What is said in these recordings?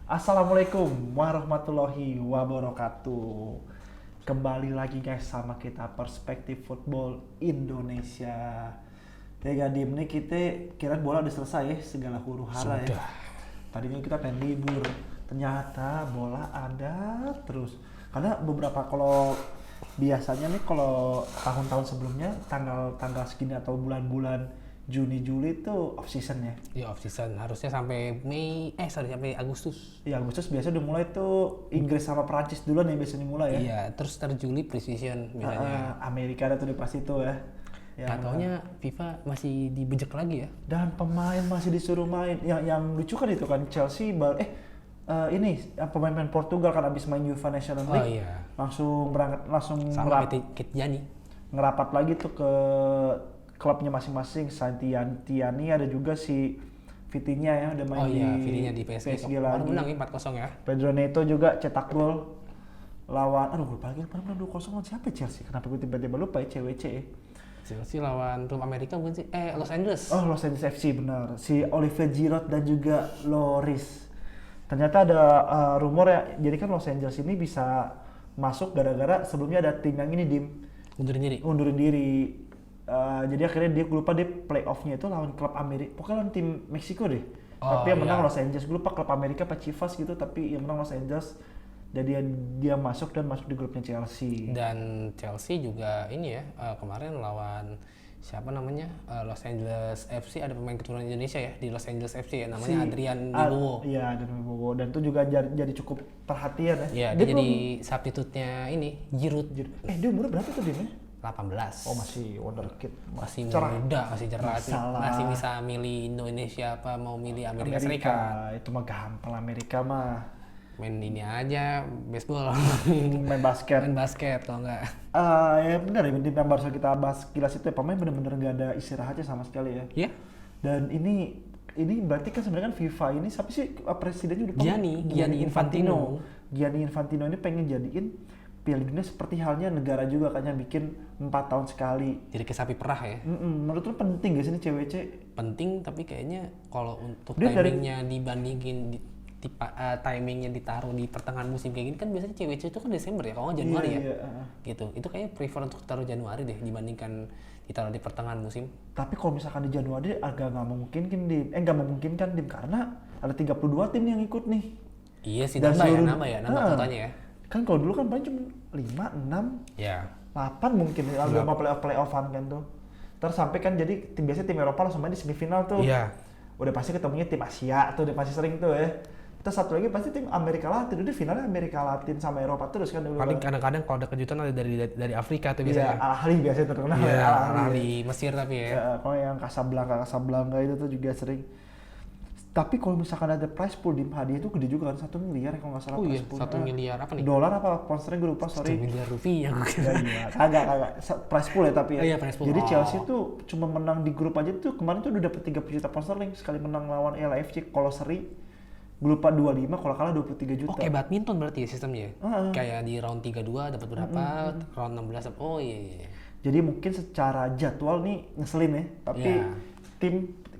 Assalamualaikum warahmatullahi wabarakatuh. Kembali lagi guys sama kita Perspektif Football Indonesia. Ya Gadim, nih kita kira bola udah selesai ya, segala huru hara ya. Tadinya kita pengen libur, ternyata bola ada terus. Karena beberapa kalau biasanya nih kalau tahun-tahun sebelumnya tanggal segini atau bulan-bulan Juni Juli itu off season ya. Iya off season, harusnya sampai sampai Agustus. Iya Agustus biasanya udah mulai tuh Inggris sama Perancis duluan ya biasanya mulai ya. Iya, terus Juli pre-season biasanya. Amerika ada tuh udah pasti tuh ya. Nggak taunya FIFA masih dibejek lagi ya. Dan pemain masih disuruh main. Yang lucu kan itu kan Chelsea baru ini pemain-pemain Portugal kan abis main UEFA National League. Oh iya. Langsung berangkat sama Kit Jani. Ngerapat lagi tuh ke klubnya masing-masing. Tiani ada juga si Vitinha ya udah main Vitinha di PSG lagi. Menang ya 4-0 ya. Pedro Neto juga cetak gol lawan lupa lagi pernah 2-0 lawan siapa Chelsea? Kenapa gue tiba-tiba lupa ya CWC ya? Chelsea lawan klub Amerika bukan sih? Los Angeles. Oh, Los Angeles FC benar. Si Olivier Giroud dan juga Loris. Ternyata ada rumor ya, jadi kan Los Angeles ini bisa masuk gara-gara sebelumnya ada tim yang ini undurin diri. Jadi akhirnya dia lupa dia playoff-nya itu lawan klub Amerika, pokoknya lawan tim Meksiko deh. Tapi yang menang Los Angeles, gue lupa klub Amerika apa Chivas gitu, tapi yang menang Los Angeles. Jadi dia masuk di grupnya Chelsea. Dan Chelsea juga ini ya, kemarin lawan siapa namanya, Los Angeles FC, ada pemain keturunan Indonesia ya di Los Angeles FC ya, namanya Adrian Wibowo. Iya, Adrian Wibowo, dan itu juga jadi cukup perhatian ya. Iya, dia jadi substitute-nya ini, Giroud. Dia umurnya berapa tuh dia? 18. Oh, masih wonderkid. Masih muda, masih cerah. Masih bisa milih Indonesia apa mau milih Amerika Serikat. Itu mah gampang, Amerika mah. Main ini aja, baseball. Main basket kalau enggak. Ya benar ya, tim yang baru kita bahas kilas itu ya, pemain bener-bener nggak ada istirahatnya sama sekali ya. Iya. Dan ini berarti kan sebenarnya kan FIFA ini siapa sih presidennya udah Gianni Infantino. Gianni Infantino ini pengen jadiin Piala Dunia seperti halnya negara juga, kayaknya bikin 4 tahun sekali. Jadi ke sapi perah ya. Menurut lu penting gak sih ini CWC? Penting, tapi kayaknya kalau untuk timingnya dibandingin timingnya ditaruh di pertengahan musim kayak gini kan biasanya CWC itu kan Desember ya, kalau nggak Januari gitu. Itu kayaknya prefer untuk taruh Januari deh dibandingkan ditaruh di pertengahan musim. Tapi kalau misalkan di Januari agak nggak memungkinkan dim karena ada 32 tim yang ikut nih. Iya sih, nama kotanya ya. Kan kalau dulu kan paling cuma 5, 6, 8 mungkin agak mau playoff-an kan tuh. Terus sampai kan jadi biasanya tim Eropa langsung main di semifinal tuh. Iya. Udah pasti ketemunya tim Asia tuh, udah pasti sering tuh ya. Terus satu lagi pasti tim Amerika Latin, udah finalnya Amerika Latin sama Eropa terus kan dulu. Paling kadang-kadang kalau ada kejutan ada dari Afrika tuh biasanya. Iya, Al-Ahly biasanya terkenal. Iya, Al-Ahly Mesir tapi ya. Kalau yang Casablanca itu tuh juga sering. Tapi kalau misalkan ada prize pool di hadiah itu gede juga kan, 1 miliar kalau nggak salah. Oh iya, 1 miliar apa nih? Dolar apa sponsornya gue lupa, sorry. 1 miliar rupiah gue kira. Iya, kagak. Prize pool ya tapi ya. Oh iya, prize pool. Jadi Chelsea tuh cuma menang di grup aja tuh kemarin tuh udah dapet 30 juta pound sterling sekali menang lawan LAFC. Kalau seri gue lupa 25, kalau kalah 23 juta. Oke, badminton berarti ya sistemnya. Kayak di round 32 dapat berapa, round 16 dapat. Oh iya. Jadi mungkin secara jadwal nih ngeselin ya, tapi tim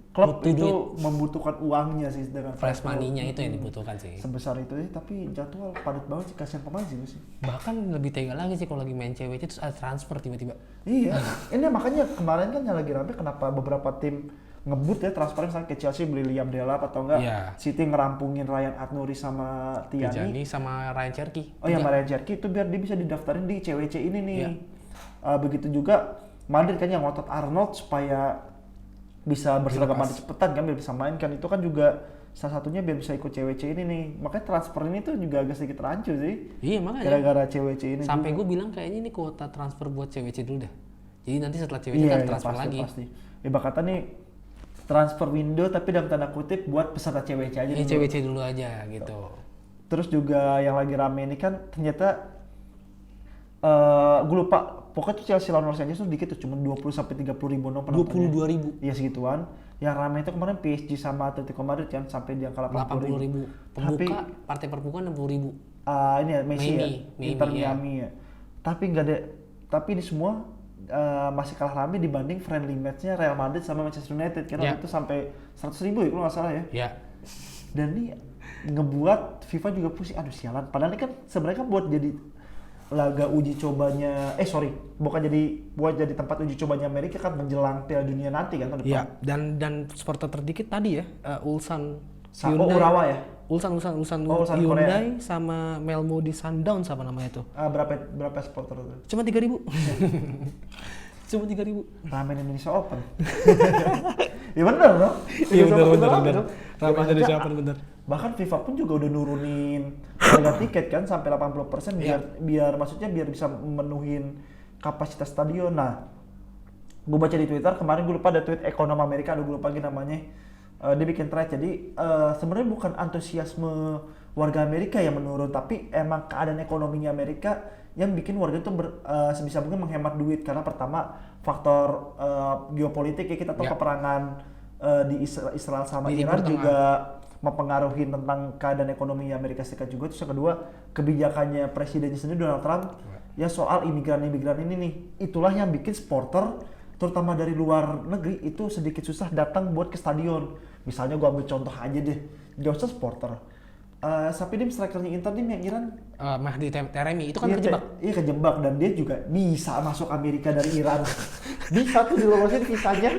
klub butuh itu duit. Membutuhkan uangnya sih dengan fresh money-nya itu yang dibutuhkan sih. Sebesar itu ya, tapi jadwal padat banget sih, kasihan pemain sih. Bahkan lebih tega lagi sih kalau lagi main cewek terus ada transfer tiba-tiba. Iya, ini makanya kemarin kan yang lagi rame kenapa beberapa tim ngebut ya transfer, misalnya ke Chelsea beli Liam Delap atau enggak City ngerampungin Ryan Ait-Nouri sama Tiani sama Ryan Cherki. Oh ya, Ryan Cherki itu biar dia bisa didaftarin di CWC ini nih. Begitu juga Madrid kan yang ngotot Arnold supaya bisa berseragam Madrid cepetan kan, biar bisa main kan, itu kan juga salah satunya biar bisa ikut CWC ini nih. Makanya transfer ini tuh juga agak sedikit rancu sih. Iya makanya. Gara-gara CWC ini. Sampai gue bilang kayaknya ini kuota transfer buat CWC dulu dah. Jadi nanti setelah CWC kan transfer lagi. Pasti. Bakatnya nih transfer window tapi dalam tanda kutip buat peserta CWC aja dulu. CWC dulu aja gitu. Terus juga yang lagi rame ini kan ternyata gue lupa, pokoknya tuh Chelsea lawan Los Angeles tuh dikit tuh, cuma 20-30 ribu penontonnya. 22.000. Iya segituan. Yang rame itu kemarin PSG sama Atletico Madrid kan sampai di angka 80 ribu. Pembuka, partai perbukaan 60 ribu. Ini ya Messi ya, Inter Miami ya. Tapi ini semua masih kalah rame dibanding friendly match-nya Real Madrid sama Manchester United. Karena itu sampai 100 ribu ya kalau nggak salah ya. Iya. Dan ini ngebuat FIFA juga pusing, aduh sialan. Padahal ini kan sebenarnya kan buat jadi laga uji cobanya, bukan jadi tempat uji cobanya Amerika kan menjelang Piala Dunia nanti kan tahun depan. Iya, dan supporter terdikit tadi ya, Ulsan Hyundai. Urawa ya? Ulsan Ulsan Hyundai Korea. sama Malmo di Sundowns apa namanya tuh? Berapa supporter itu? Cuma 3.000. Cuma 3.000. Ramen Indonesia Open. Ya bener dong. Iya bener. Ramen Indonesia Open bener. Bahkan FIFA pun juga udah nurunin harga tiket kan sampai 80% biar bisa memenuhin kapasitas stadion. Nah, gue baca di Twitter kemarin, gue lupa ada tweet ekonom Amerika, gue lupa lagi namanya. Dia bikin thread, jadi sebenarnya bukan antusiasme warga Amerika yang menurun, tapi emang keadaan ekonominya Amerika yang bikin warga itu sebisa mungkin menghemat duit. Karena pertama faktor geopolitik ya, kita tahu peperangan di Israel sama di Iran juga mempengaruhi tentang keadaan ekonomi Amerika Serikat juga. Terus yang kedua, kebijakannya presidennya sendiri Donald Trump ya soal imigran ini nih, itulah yang bikin supporter terutama dari luar negeri itu sedikit susah datang buat ke stadion. Misalnya gue ambil contoh aja deh, gak usah supporter, Sapidim strikernya Inter nih yang Iran, Mahdi Taremi itu kan terjebak. Iya kejebak, dan dia juga bisa masuk Amerika dari Iran. Bisa tuh dilolosin visanya.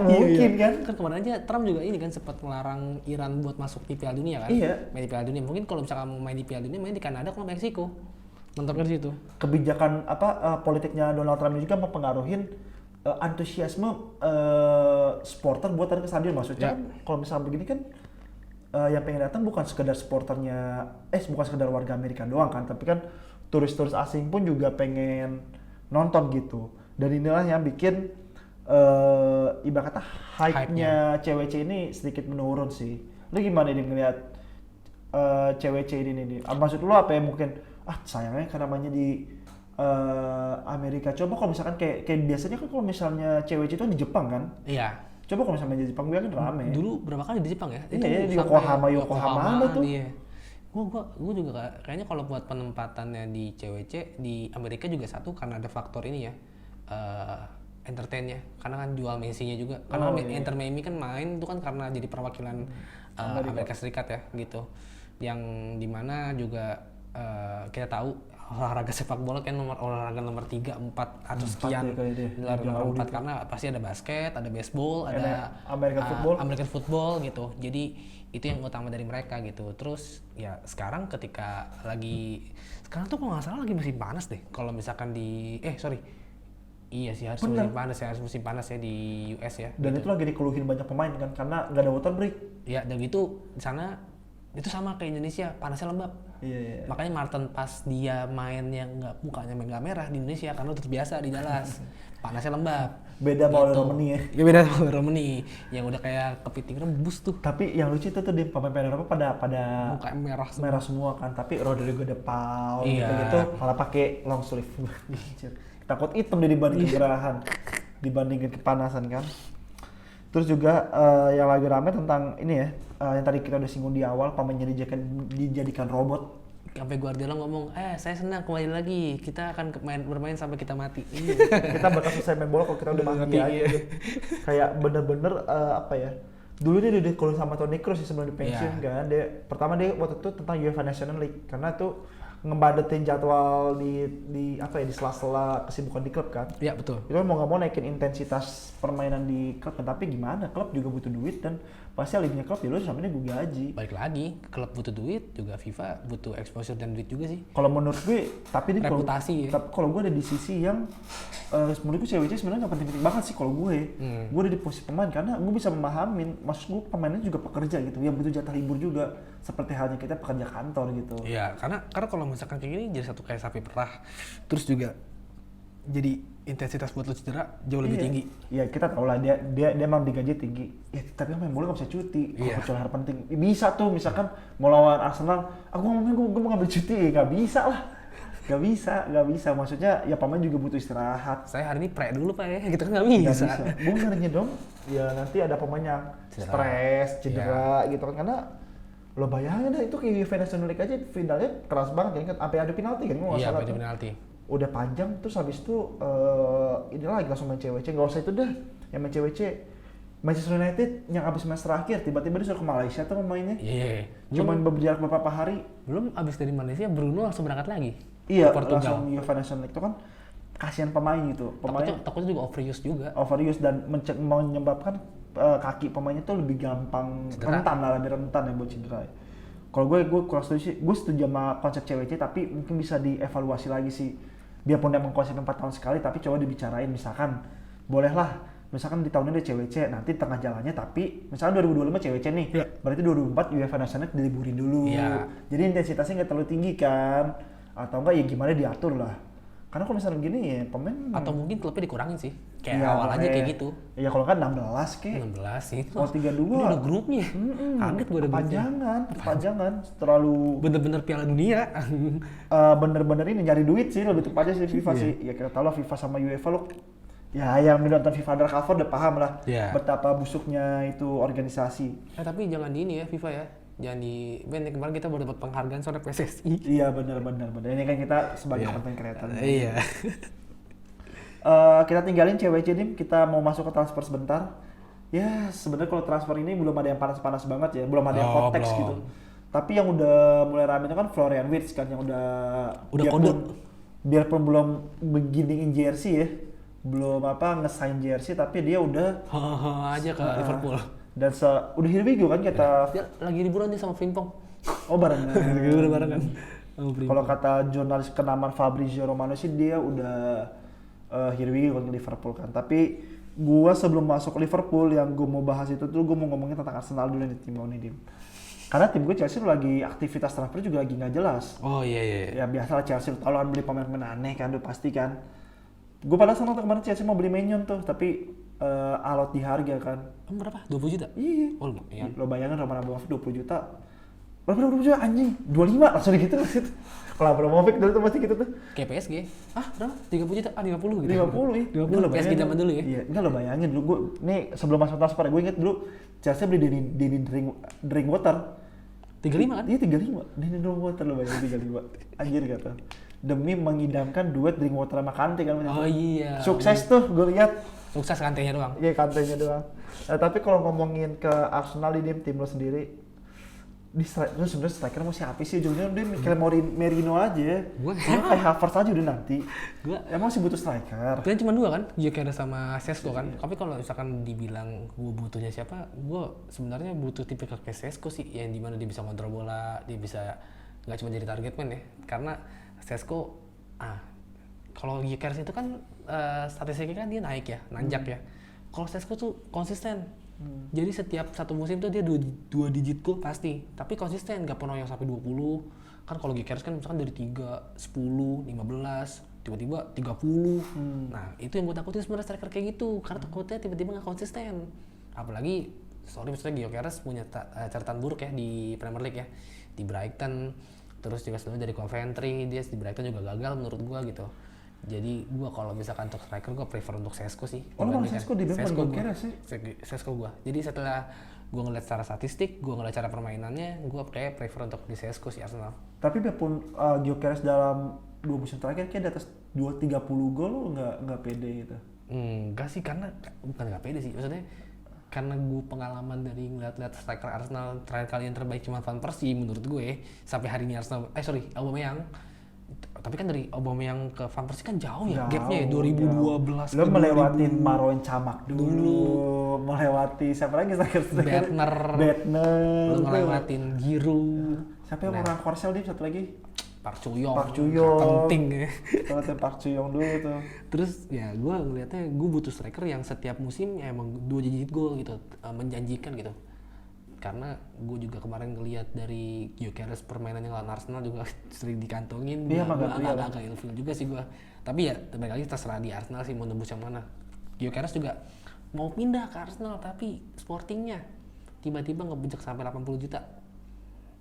Mungkin kan Kemarin aja Trump juga ini kan sempat melarang Iran buat masuk di Piala Dunia kan. Iya. Main di Piala Dunia. Mungkin kalau misalkan mau main di Piala Dunia, main di Kanada atau Meksiko. Mentok dari situ. Kebijakan politiknya Donald Trump juga mempengaruhi antusiasme supporter buat datang ke stadion. Maksudnya kalau misalnya begini kan yang pengen datang bukan sekedar supporternya, bukan sekedar warga Amerika doang kan, tapi kan turis-turis asing pun juga pengen nonton gitu. Dan inilah yang bikin ibarat kata hype-nya CWC ini sedikit menurun sih. Lu gimana nih ngeliat CWC ini nih? Maksud lu apa ya, mungkin sayangnya karena namanya di Amerika. Coba kalau misalkan kayak biasanya kan kalau misalnya CWC itu di Jepang kan? Iya. Coba kalau misalnya di Jepang gue kan rame. Dulu berapa kali di Jepang ya? Iya, di Yokohama tuh. Iya. Gue juga kayaknya kalau buat penempatannya di CWC di Amerika juga satu karena ada faktor ini ya. Entertainnya, karena kan jual Messi-nya juga. Karena Inter Miami kan main itu kan karena jadi perwakilan Amerika Serikat ya gitu. Yang dimana juga kita tahu olahraga sepak bola kan olahraga nomor 3, 4 atau sekian nomor 4 karena pasti ada basket, ada baseball, ada American football gitu. Jadi itu yang utama dari mereka gitu. Terus ya sekarang sekarang tuh kalau nggak salah lagi musim panas deh. Kalau misalkan Iya sih harus musim panas ya di US ya. Dan gitu. itu lagi dikeluhin banyak pemain kan karena nggak ada water break. Ya dan gitu di sana itu sama kayak Indonesia, panasnya lembab. Iya. Makanya Martin pas dia main yang mukanya nggak merah di Indonesia karena udah terbiasa di Dallas. Panasnya lembab. Beda sama Romani ya. Ya beda sama Romani yang udah kayak kepiting rebus tuh. Tapi yang lucu tuh di pemain Eropa pada muka merah semua kan. Tapi Rodrigo De Paul gitu malah pakai long sleeve. Takut hitam dia dibanding kegerahan, dibandingin kepanasan kan. Terus juga yang lagi rame tentang ini ya, yang tadi kita udah singgung di awal, pemainnya dijadikan robot. Sampai Guardiola ngomong, saya senang kembali lagi, kita akan bermain sampai kita mati. Kita bakal selesai main bola kalau kita udah mati aja. Kayak bener-bener dulu dia udah kalau sama Toni Kroos sebelum dipensiun kan. Pertama dia waktu itu tentang UEFA National League karena tuh ngebadatin jadwal di sela-sela kesibukan di klub kan. Iya betul. Itu mau nggak mau naikin intensitas permainan di klub kan, tapi gimana, klub juga butuh duit dan pasti linknya klub ya lu sama ini gue gaji. Balik lagi, klub butuh duit juga FIFA butuh exposure dan duit juga sih. Kalau menurut gue, tapi ini reputasi tapi kalau gue ada di sisi yang menurut gue CWC sebenarnya nggak penting-penting banget sih kalau gue. Gue ada di posisi pemain karena gue bisa memahamin, maksud gue pemainnya juga pekerja gitu, yang butuh jatah libur juga seperti halnya kita pekerja kantor gitu. Iya, karena kalau misalkan kayak gini jadi satu kayak sapi perah, terus juga jadi intensitas buat lo cedera jauh lebih tinggi. Iya, kita tahu lah dia emang digaji tinggi. Ya, tapi main bola nggak bisa cuti. Kalau hal penting bisa tuh, misalkan mau lawan Arsenal, aku ngomongin gue mau ngambil cuti, nggak bisa lah. Gak bisa. Maksudnya ya pemain juga butuh istirahat. Saya hari ini dulu Pak ya, gitu kan nggak bisa. Benernya dong. Ya nanti ada pemain yang stres, cedera gitu kan, karena lo bayangin deh itu kayak UEFA National League aja finalnya keras banget kan, sampai adu penalti kan, nggak salah tuh. Penalti. Udah panjang terus habis itu ini lagi langsung main CWC, nggak usah itu dah yang main CWC Manchester United yang habis match terakhir tiba-tiba disuruh ke Malaysia tuh pemainnya. Iya. Cuman berjarak beberapa hari. Belum abis dari Malaysia Bruno langsung berangkat lagi. Iya, ke Portugal. langsung UEFA Nations League itu kan kasihan pemain gitu. Takutnya juga overuse juga. Overuse dan menyebabkan kaki pemainnya tuh lebih gampang rentan ya buat cedera. Kalau gue kurang setuju sih. Gue setuju sama konsep CWC tapi mungkin bisa dievaluasi lagi sih. Biarpun emang konsep 4 tahun sekali tapi coba dibicarain misalkan bolehlah misalkan di tahun ini ada CWC, nanti tengah jalannya tapi misalkan 2025 CWC nih, berarti 2024 UEFA Nations League diliburin dulu. Jadi intensitasnya nggak terlalu tinggi kan, atau enggak ya gimana diatur lah. Karena kalau misalnya gini ya pemain atau mungkin klubnya dikurangin sih, kayak awal aja kayak gitu. Iya kalau kan 16 kayak. 16 sih. Oh 32. Ini udah grupnya. Kaget gue udah Panjangan, terlalu. Bener-bener Piala Dunia. Bener-bener ini nyari duit sih lebih tepatnya sih FIFA sih. Ya kita tahu lah FIFA sama UEFA lo. Ya yang nonton FIFA Undercover udah paham lah betapa busuknya itu organisasi. Tapi jangan di ini ya FIFA ya. Jangan di ban, kemarin kita baru dapat penghargaan soal PSSI. Iya benar. Ini kan kita sebagai content creator. Iya. Kita tinggalin CWC nih, kita mau masuk ke transfer sebentar. Ya sebenarnya kalau transfer ini belum ada yang panas-panas banget ya, belum ada yang hot text gitu. Tapi yang udah mulai rame itu kan Florian Wirtz kan yang udah biarpun belum beginning in jersey ya. Belum nge-sign jersey tapi dia udah aja ke Liverpool. Dan udah here we go kan kita. Dia lagi liburan nih sama Frimpong. Oh barengan. Udah barengan. Kalau kata jurnalis kenamaan Fabrizio Romano sih dia udah here we go kan ke Liverpool kan. Tapi gua sebelum masuk ke Liverpool yang gua mau bahas itu tuh gua mau ngomongin tentang Arsenal dulu nih tim ini Dim. Karena tim gue Chelsea lagi aktivitas transfer juga lagi nggak jelas. Oh iya. Ya biasalah Chelsea kalau kan beli pemain-pemain aneh kan udah pasti kan. Gue pada senang tuh kemarin Chelsea mau beli Maignan tuh, tapi alot di harga kan. Berapa? 20 juta? Iya. Oh lumayan. Lo bayangin Roman Abramovich 20 juta. Berapa 20 juta anjing? 25 langsung gitu maksud. Kalau Abramovich dulu tuh pasti gitu tuh. Kayak PSG. Berapa? 30 juta? 50 gitu. 50 50 PSG zaman dulu ya. Iya, enggak lo bayangin dulu gue nih sebelum masuk transfer gue inget dulu Chelsea beli Danny Drinkwater. 35 kan? Iya 35. Danny Drinkwater lo bayangin 35. Anjir kata. Demi mengidamkan duet Drinkwater sama Kante kan. Oh iya. Sukses tuh gue lihat. Sukses Kantenya doang. Iya Kantenya doang. Tapi kalau ngomongin ke Arsenal di tim lo sendiri, lu sebenarnya striker mau siapa sih? Ujungnya dia mikir Merino aja. Gua kayak Havertz aja udah nanti. Emang sih butuh striker. Pilihan cuma 2 kan? Gyökeres sama Sesko kan. Tapi kalau misalkan dibilang gue butuhnya siapa, gue sebenarnya butuh tipe kayak Sesko sih, yang dimana dia bisa kontrol bola, dia bisa nggak cuma jadi target man ya. Karena Sesko, kalau Gyökeres itu kan statistiknya kan dia naik ya, nanjak ya. Kalau Sesko tuh konsisten. Jadi setiap satu musim tuh dia 2 digit gol pasti, tapi konsisten, nggak pernah yang sampai 20. Kan kalau Gyökeres kan misalkan dari 3, 10, 15, tiba-tiba 30. Nah, itu yang gue takutin sebenarnya striker kayak gitu, karena takutnya tiba-tiba nggak konsisten. Apalagi, misalnya Gyökeres punya catatan buruk ya di Premier League ya, di Brighton, terus juga sebelumnya dari Coventry, dia di Brighton juga gagal menurut gue gitu. Jadi gue kalau misalkan untuk striker gue prefer untuk Sesko sih. Oh lu Sesko di bawah Gyökeres sih? Sesko gue. Jadi setelah gue ngeliat secara statistik, gue ngeliat cara permainannya, gue kayak prefer untuk di Sesko sih Arsenal. Tapi biarpun Gyökeres dalam 2 musim terakhir kayak di atas 2-30 gol lu nggak pede gitu? Enggak sih, karena bukan nggak pede sih, maksudnya karena gue pengalaman dari ngeliat striker Arsenal terakhir kali yang terbaik cuma Van Persie menurut gue sampai hari ini Arsenal Aubameyang. Tapi kan dari Aubameyang ke Van Persie kan jauh ya gapnya ya, 2012 lo melewatin Marouane Chamakh dulu, melewati siapa lagi Bednar, lo ngelewatin Giroud, siapa yang orang Korsel dia satu lagi Park Chu-yong penting ya. Ngeliatin Park Chu-yong dulu tuh. Terus ya gue ngeliatnya gue butuh striker yang setiap musim ya emang 2 digit gol gitu, menjanjikan gitu. Karena gue juga kemarin ngeliat dari Gyökeres permainan yang lawan Arsenal juga sering dikantongin. Iya, agak ilfil juga sih gue. Tapi ya balik lagi terserah di Arsenal sih mau nembus yang mana. Gyökeres juga mau pindah ke Arsenal tapi Sportingnya tiba-tiba ngebejek sampai 80 juta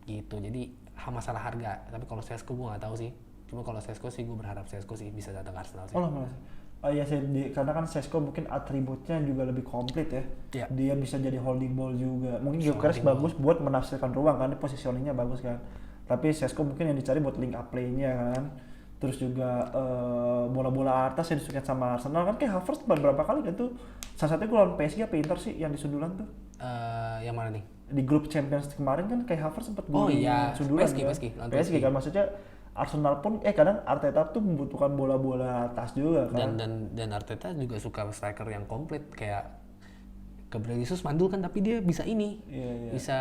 gitu. Jadi masalah harga. Tapi kalau Sesko gue nggak tahu sih. Cuma kalau Sesko sih gue berharap Sesko sih bisa datang ke Arsenal sih. Oh iya sih, karena kan Sesko mungkin atributnya juga lebih komplit ya. Dia bisa jadi holding ball juga. Mungkin Gyökeres bagus buat menafsirkan ruang kan, positioningnya bagus kan. Tapi Sesko mungkin yang dicari buat link up play-nya kan. Terus juga bola-bola atas yang disukai sama Arsenal kan kayak Havertz beberapa kali kan tuh. Salah satunya gue lawan PSG apa Inter sih yang di sundulan tuh. Yang mana nih? Di grup Champions kemarin kan kayak Havertz sempat golin sundulan PSG kan maksudnya Arsenal pun kadang Arteta tuh membutuhkan bola-bola atas juga kan. Dan Arteta juga suka striker yang komplit kayak Gabriel Jesus mandul kan tapi dia bisa bisa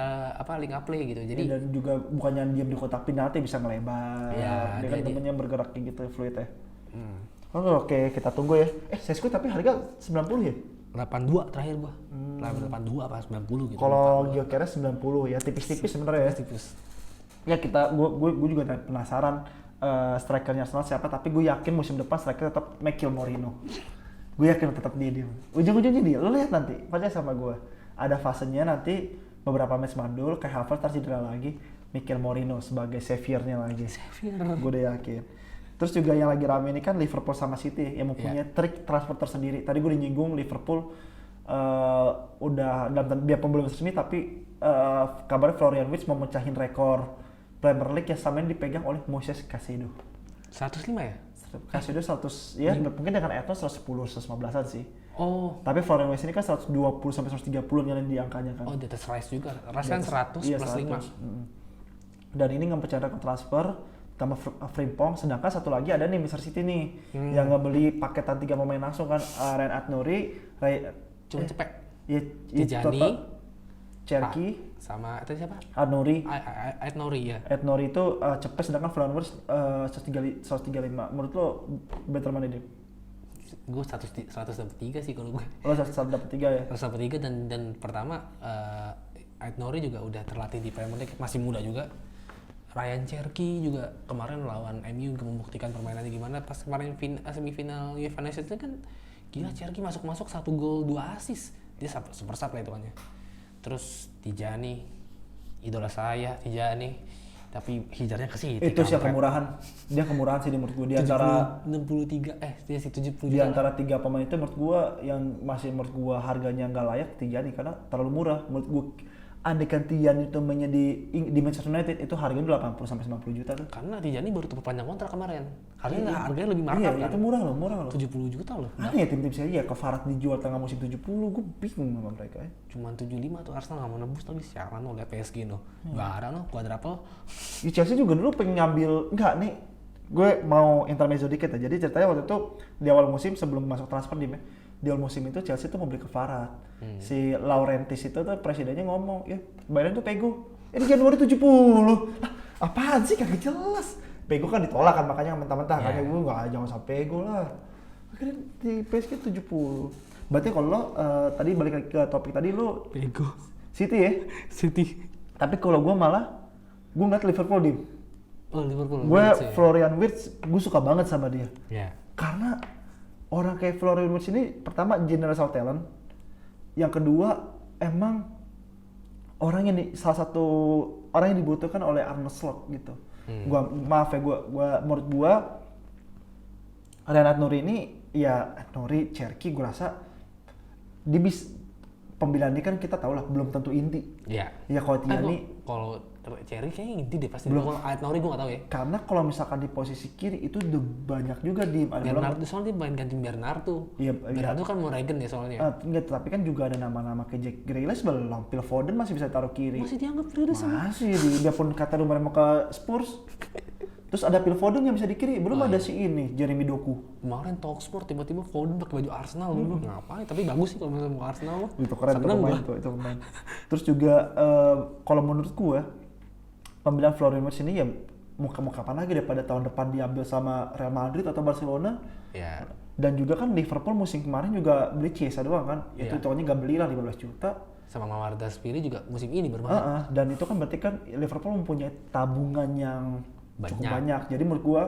link up play gitu. Jadi dan juga bukannya diam di kotak penalti bisa ngelebar. Dia kan temennya bergerak kayak gitu fluid ya. Oke, kita tunggu ya. Sesko tapi harga 90 ya? 82 terakhir gua. 82 apa 90 gitu. Kalau Gyökeres 90 ya, tipis-tipis sebenarnya ya. Tipis. Ya gue juga penasaran strikernya Arsenal siapa, tapi gue yakin musim depan striker tetap Mikel Merino. Gue yakin tetap dia. Ujung-ujungnya dia, lo lihat nanti, percaya sama gue. Ada fasenya nanti beberapa match mandul, kayak Havertz tercedera lagi, Mikel Merino sebagai saviornya lagi. Gue udah yakin. Terus juga yang lagi rame ini kan Liverpool sama City yang mempunyai trik transfer tersendiri. Tadi gue udah nyinggung Liverpool udah dalam biarpun belum resmi tapi kabarnya Florian Wirtz mau mecahin rekor Premier League yang sama ini dipegang oleh Moises Caicedo. 105 ya? Caicedo 100 ya mungkin dengan Eto'o 110-115an sih. Oh. Tapi Florian Wirtz ini kan 120 sampai 130 yang di angkanya kan. Oh, di atas Rice juga. Rice kan 100 plus 5. Dan ini ngepecahin rekor transfer sama Frimpong, sedangkan satu lagi ada nih Manchester City nih yang ngebeli paketan 3 pemain langsung kan, Ryan Aït-Nouri, cuma cepet. Ya, Tijani, Cherki, sama itu siapa? Aït-Nouri. Aït-Nouri ya. Aït-Nouri itu cepet, sedangkan Florian Wirtz 135. Menurut lo better mana dia? Gue 103 sih kalau gue. Lo 103 ya? 103 dan pertama Aït-Nouri juga udah terlatih di Premier League, masih muda juga. Ryan Cherki juga kemarin lawan MU membuktikan permainannya gimana. Pas kemarin semifinal UEFA Nations itu kan gila, Cherki masuk 1 gol 2 assist. Dia super sub lah hitungannya. Terus Tijani, idola saya Tijani, tapi hijrahnya ke City. Itu sih kemurahan. Dia kemurahan sih menurut gue di antara 63 dia sih 70 di antara 3 pemain itu menurut gue yang masih menurut gue harganya nggak layak Tijani karena terlalu murah menurut gue. Andaikan Tijani itu mainnya di Manchester United itu harganya 80 sampai 90 juta tuh. Karena Tijani baru perpanjang kontrak kemarin. Harganya lebih markup kan. Itu murah loh. 70 juta loh. Aneh ya tim-tim saya ke Farad dijual tengah musim 70, gue bingung sama mereka ya. Cuman 75 tuh Arsenal nggak mau nebus tapi siaran lo lihat PSG no. Nggak ada no, quadruple. Di Chelsea juga dulu pengen ngambil, enggak nih, gue mau intermezzo dikit ya. Jadi ceritanya waktu itu di awal musim sebelum masuk transfer di awal musim itu Chelsea tuh mau beli ke Farad. Si Laurentis itu tuh presidennya ngomong, ya bayaran tuh Pego. Ini Januari 70. Lah, apaan sih kagak jelas. Pego kan ditolak kan makanya mentah-mentah. Kayaknya gue jangan sampai Pego lah. Akhirnya di PSG 70. Berarti kalau lo tadi balik lagi ke topik tadi lo Pego. City ya? City. Tapi kalau gue malah gue ngeliat Liverpool di. Oh Liverpool. Gue Florian Wirtz gue suka banget sama dia. Yeah. Karena orang kayak Florian Wirtz ini pertama generational talent, yang kedua emang orang yang salah satu orang yang dibutuhkan oleh Arne Slot gitu. Menurut gua Ryan Aït-Nouri ini ya Aït-Nouri, Cherki gua rasa dia pembelian ini kan kita tahu lah belum tentu inti. Iya. Ya kalau Tijani kalau Cherki kayaknya inti deh pasti. Belum. Kalau Aït-Nouri gue nggak tahu ya. Karena kalau misalkan di posisi kiri itu udah banyak juga di Bernardo soalnya dia main ganti Bernardo. Iya. Bernardo kan mau Regen ya soalnya. Enggak, tapi kan juga ada nama-nama kayak Jack Grealish belum. Phil Foden masih bisa taruh kiri. Masih dianggap Grealish sama. Masih, biarpun kata rumor mau ke Spurs. Terus ada Phil Foden yang bisa di kiri. Belum ada si ini, Jeremy Doku. Kemarin Talksport tiba-tiba Foden pakai baju Arsenal dulu. Ngapain? Tapi bagus sih kalau misalnya mau Arsenal mah. Itu keren itu pemain. Terus juga kalau menurut gue pembelian Florian Wirtz ini ya mau kapan lagi daripada tahun depan diambil sama Real Madrid atau Barcelona. Ya. Dan juga kan Liverpool musim kemarin juga beli Chiesa doang kan. Itu tahunnya gak beli lah 15 juta. Sama Mavardašvili juga musim ini bermain. Dan itu kan berarti kan Liverpool mempunyai tabungan yang cukup banyak. Jadi menurut gua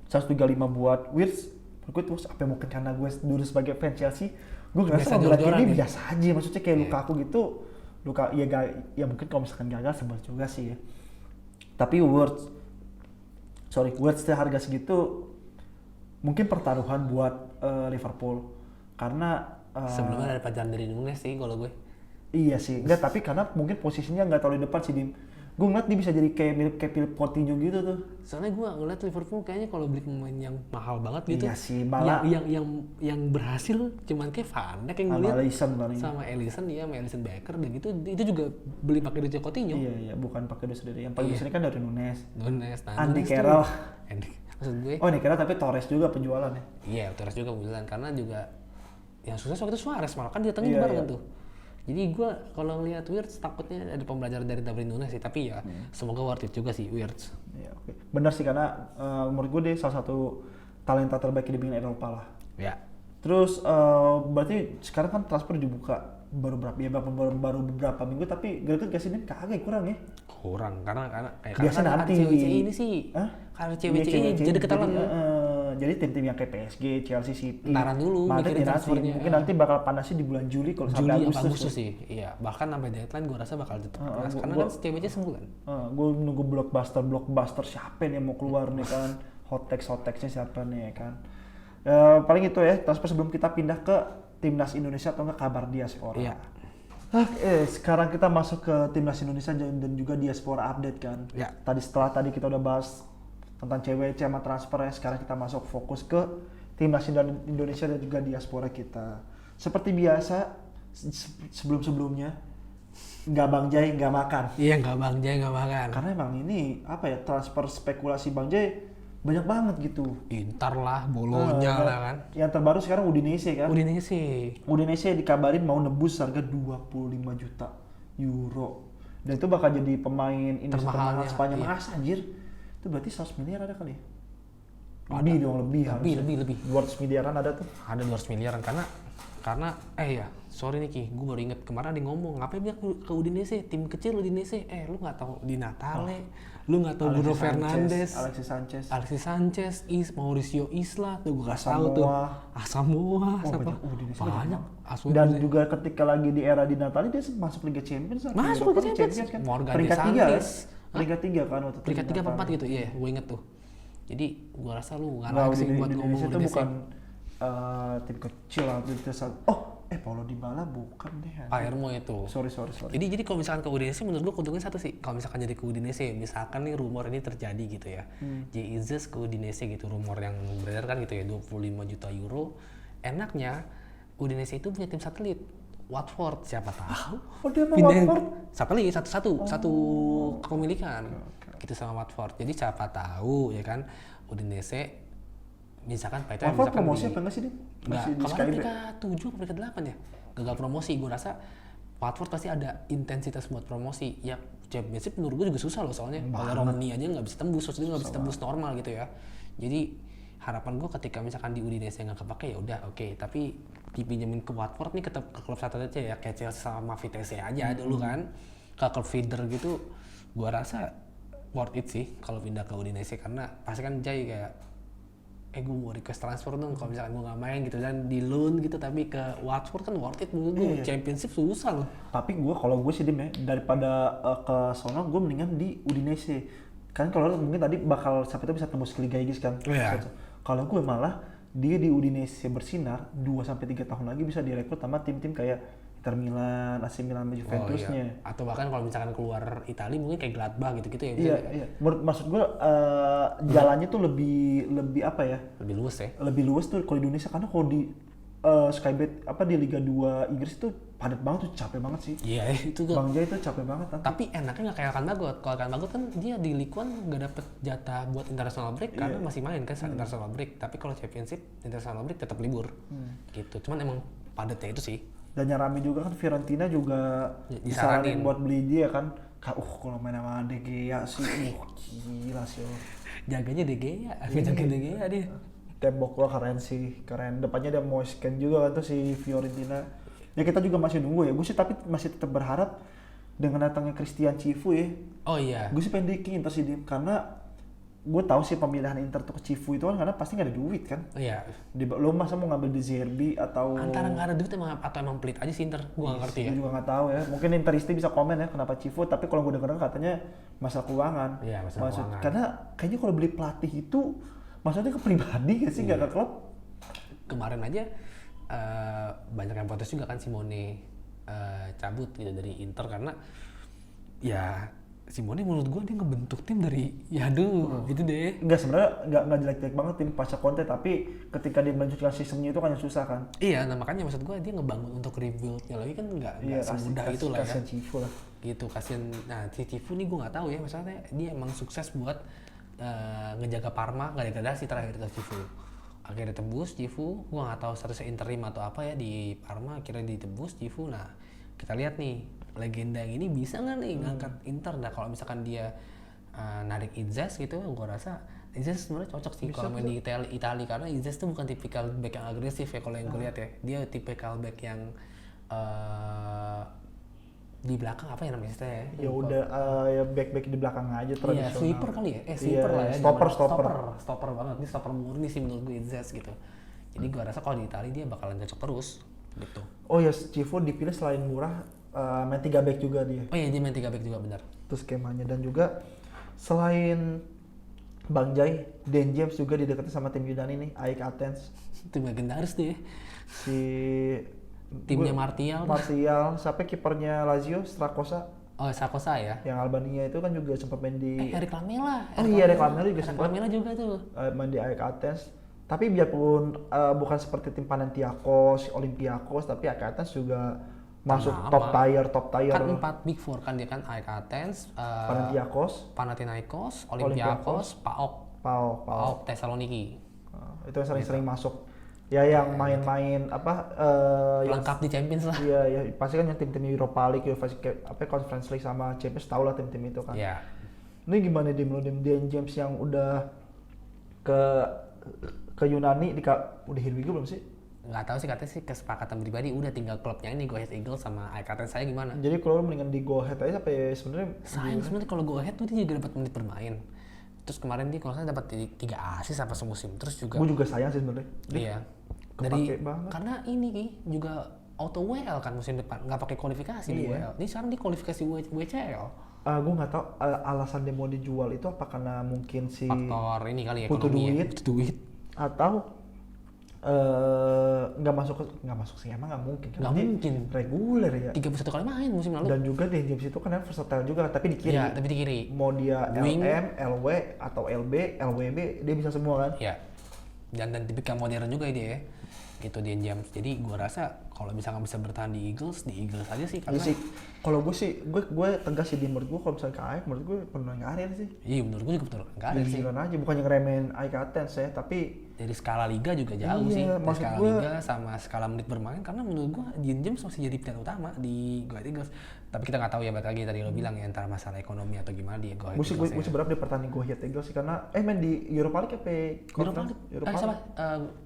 135 buat Wirtz, menurut gua terus apa yang mungkin karena gue dulu sebagai fans Chelsea, gue ngerasa pembelian ini biasa aja. Maksudnya kayak Lukaku gitu, ya mungkin kalau misalkan gagal sebel juga sih ya. Tapi Wirtz harga segitu mungkin pertaruhan buat Liverpool karena sebelumnya ada pajangan dari Nunes sih kalau gue. Iya sih, enggak, tapi karena mungkin posisinya nggak terlalu di depan sih, Gue ngeliat dia bisa jadi kayak mirip kayak Philip Coutinho gitu tuh. Soalnya gue ngeliat Liverpool kayaknya kalau beli pemain yang mahal banget gitu, Iya sih, malah yang berhasil cuman kayak Van Dijk yang gue lihat sama Alisson ya, sama Alisson Becker, dan itu juga beli pakai duit Coutinho. Iya, bukan pakai duit sendiri. Yang paling besar kan dari Nunes, Andy Nunes Carroll. Maksud gue. Oh, Andy Carroll tapi Torres juga penjualan ya. Iya, Torres juga penjualan karena juga yang sukses waktu itu Suarez malah kan datangnya barengan tuh. Jadi gue kalau ngeliat Wirtz takutnya ada pembelajaran dari Darwin Nunes sih, tapi ya semoga worth it juga sih Wirtz. Iya, oke. Benar sih karena menurut gue dia salah satu talenta terbaik di bidang Eropa lah. Ya. Terus berarti sekarang kan transfer dibuka baru beberapa minggu, tapi greget gak sih, kagak kurang ya? Kurang karena biasanya nanti CWC ini sih. Karena CWC ini jadi ketahuan. Jadi tim-tim yang kayak PSG, Chelsea, City, Ntaran dulu mikirin transfernya. Mungkin nanti bakal panasnya di bulan Juli kalau sampai Agustus sih. Iya, bahkan sampai deadline gue rasa bakal tetap panas karena kan CWC sebulan. Gue nunggu blockbuster siapa nih yang mau keluar nih kan. Hot text-nya siapa nih kan. Paling itu ya, transfer sebelum kita pindah ke Timnas Indonesia atau enggak kabar diaspora. Iya. Sekarang kita masuk ke Timnas Indonesia dan juga diaspora update kan. Ya. Setelah tadi kita udah bahas tentang CWC sama transfer ya, sekarang kita masuk fokus ke Timnas Indonesia dan juga diaspora kita. Seperti biasa sebelumnya nggak Bang Jai nggak makan. Iya, nggak Bang Jai nggak makan. Karena emang ini apa ya, transfer spekulasi Bang Jai banyak banget gitu. Inter lah, Bolonya lah kan. Yang terbaru sekarang Udinese kan. Udinese dikabarin mau nebus harga 25 juta euro. Dan itu bakal jadi pemain termahal Spanyol. Masa anjir? Itu berarti 100 miliar ada kali ya? Lebih. 200 miliaran ada tuh. Ada 200 miliaran karena sorry nih Ki, gue baru inget kemarin ada ngomong ngapain dia ke Udinese, tim kecil Udinese, lu nggak tahu Di Natale, lu nggak tahu Bruno Fernandes, Alexis Sanchez, Mauricio Isla, tuh gue kasih tahu tuh, Asamoah, siapa? Banyak. Dan juga ketika lagi di era Di Natale dia masuk Liga Champions kan? Masuk Liga Champions kan? Peringkat 3 kan waktu itu. Peringkat 3 apa 4 gitu, iya, gue inget tuh. Jadi gue rasa lu nggak layak sih buat ngomong Udinese itu bukan tim kecil lah. Paulo Dybala bukan deh. Palermo itu. Sorry. Jadi kalau misalkan ke Udinese menurut gue keuntungannya satu sih. Kalau misalkan jadi ke Udinese, misalkan nih rumor ini terjadi gitu ya. Jesus ke Udinese gitu, rumor yang beredar kan gitu ya, 25 juta euro. Enaknya Udinese itu punya tim satelit. Watford, siapa tahu. Dia mau Watford? Satelit satu kepemilikan. Gitu sama Watford. Jadi siapa tahu ya kan Udinese misalkan Watford promosi apa enggak sih dia? Masih di peringkat 7 atau peringkat 8 ya? Gagal promosi, gue rasa Watford pasti ada intensitas buat promosi. Ya Championship menurut gue juga susah loh soalnya. Kalau Romani aja nggak bisa tembus, maksudnya nggak bisa tembus normal gitu ya. Jadi harapan gue ketika misalkan di Udinese nggak kepake ya udah oke. Tapi dipinjemin ke Watford nih ke klub satu aja ya, kayak Chelsea sama Vitesse aja dulu kan. Ke klub feeder gitu, gue rasa worth it sih kalau pindah ke Udinese karena pasti kan Jai kayak gue mau request transfer dong kalau misalkan gue nggak main gitu, dan di loan gitu, tapi ke Watford kan worth it menurut gue. Championship susah loh. Tapi kalau gue sih daripada ke sono gue mendingan di Udinese kan, kalau mungkin tadi bakal sampai itu bisa tembus ke Liga Inggris kan. Kalau gue malah dia di Udinese bersinar 2-3 tahun lagi bisa direkrut sama tim-tim kayak Inter Milan, AC Milan, Juventusnya. Atau bahkan kalau misalkan keluar Italia mungkin kayak Gladbach gitu ya. Iya. Maksud gue jalannya tuh lebih apa ya? Lebih luas ya. Lebih luas tuh kalau di Indonesia, karena kalau di Skybet di Liga 2 Inggris tuh padat banget tuh, capek banget sih. Iya, itu tuh. Bang Jai itu capek banget. Tapi enaknya nggak kayak Akan Bagot. Kalau Akan Bagot kan dia di Ligue 1 nggak dapet jatah buat international break karena masih main kan saat international break. Tapi kalau Championship, international break tetap libur. Gitu. Cuman emang padatnya itu sih. Dan yang rame juga kan Fiorentina juga disaranin buat beli dia kan. Kalau main sama De Gea sih, gila sih. Jaganya De Gea, jaga De Gea dia. Tembok gua keren. Depannya ada Moisken juga kan tuh si Fiorentina. Ya kita juga masih nunggu ya. Gue sih tapi masih tetap berharap dengan datangnya Christian Cifu ya. Oh iya. Gue sih pengen diking Inter sih, karena gue tahu sih pemilihan Inter tuh ke Cifu itu kan karena pasti nggak ada duit kan. Iya. Lo masa mau ngambil di Zerbi atau antara nggak ada duit atau emang pelit aja sih Inter, gue nggak ngerti ya. Gue juga nggak tahu ya. Mungkin Interisti bisa komen ya kenapa Cifu. Tapi kalau gue dengar katanya masalah keuangan. Iya, masalah keuangan. Karena kayaknya kalau beli pelatih itu maksudnya ke pribadi nggak sih, nggak ke klub. Kemarin aja banyak yang protes juga kan Simone cabut gitu dari Inter karena ya Simone menurut gue dia ngebentuk tim dari itu deh. Enggak, sebenarnya enggak jelek-jelek banget tim pasca Conte, tapi ketika dia melanjutkan sistemnya itu kan yang susah kan. Iya, nah makanya maksud gue dia ngebangun untuk rebuild-nya lagi kan nggak semudah itu lah ya. Kasian Cifu lah. Gitu, kasian. Nah, si Cifu nih gue nggak tahu ya, maksudnya dia emang sukses buat ngejaga Parma nggak degradasi terakhir itu Cifu. Akhirnya tebus Cifu, gue nggak tahu statusnya interim atau apa ya di Parma, akhirnya ditebus Cifu. Nah, kita lihat nih legenda yang ini bisa nggak nih ngangkat Inter. Nah kalau misalkan dia narik Izzas gitu, gue rasa Izzas sebenarnya cocok sih kalau main di Italia karena Izzas tuh bukan tipikal back yang agresif ya kalau yang gue lihat ya. Dia tipikal back yang di belakang apa ya namanya ya? Ya udah ya back di belakang aja tradisional. Iya, sweeper kali ya? Sweeper lah ya. Stopper banget. Ini stopper murni sih menurut gue Izzas gitu. Jadi gue rasa kalau di Italia dia bakalan cocok terus gitu. Oh ya, Cifu dipilih selain murah main 3 back juga dia. Oh iya, dia main 3 back juga benar. Terus skemanya, dan juga selain Bang Jai, Dan James juga didekati sama tim Yunani nih, AEK Athens. Tim legendaris deh. Si timnya Martial, sampai kipernya Lazio, Strakosa. Oh, Strakosa ya. Yang Albania itu kan juga sempat main di Eric Lamela. Eric Lamela juga sempat. Lamela juga tuh. Main di AEK Athens. Tapi biarpun bukan seperti tim Panathinaikos, Olympiakos, tapi AEK Athens juga masuk top tier. Kan 4 Big Four kan dia kan AEK Athens, Panathinaikos, Olympiakos, PAOK Thessaloniki. Itu yang sering masuk. Ya yang main-main lengkap di Champions lah. Iya, pasti kan yang tim-tim Europa League, Conference League sama Champions, tahu lah tim-tim itu kan. Iya. Ini gimana Dan James yang udah ke Yunani udah here we go belum sih? Nggak tahu sih, katanya sih kesepakatan pribadi udah tinggal klubnya ini Go Ahead Eagles sama AEK Athens saya gimana. Jadi kalau mendingan di Go Ahead aja sampai sebenarnya sayang sebenarnya kalau Go Ahead tuh dia juga dapat menit bermain. Terus kemarin dia kalau saya dapat 3 assist apa semusim. Terus juga gue juga sayang sih sebenarnya. Iya. Karena ini juga auto WL kan musim depan, nggak pakai kualifikasi di WL. Ini sekarang di kualifikasi WCL. Gue nggak tahu alasan dia mau dijual itu apa karena mungkin si faktor ini kali ya, butuh duit atau nggak masuk sih, emang nggak mungkin kan? Nggak mungkin reguler ya, 31 kali main musim lalu. Dan juga Dan James itu kan versatile juga, tapi di kiri. Iya, tapi di kiri mau dia wing, LM, LW atau LB, LWB dia bisa semua kan. Iya, dan tipikal modern juga dia ya gitu Dan James. Jadi gue rasa kalau misalkan bisa bertahan di Eagles aja sih. Karena kalau gue tegas sih, di menurut gue kalau misalnya ke AEK, menurut gue penuh karir sih. Iya, menurut gue juga betul karir sih. Aja, bukannya ngeremehin AEK Athens ya, tapi dari skala liga juga jauh sih. Dari skala liga sama skala menit bermain, karena menurut gue Dan James masih jadi pilihan utama di Go Ahead Eagles. Tapi kita nggak tahu ya, balik lagi tadi lo bilang ya, antara masalah ekonomi atau gimana di Go Ahead Eagles. Gue seberapa dia pertanding Go Ahead Eagles sih, karena main di Europa League Europa League.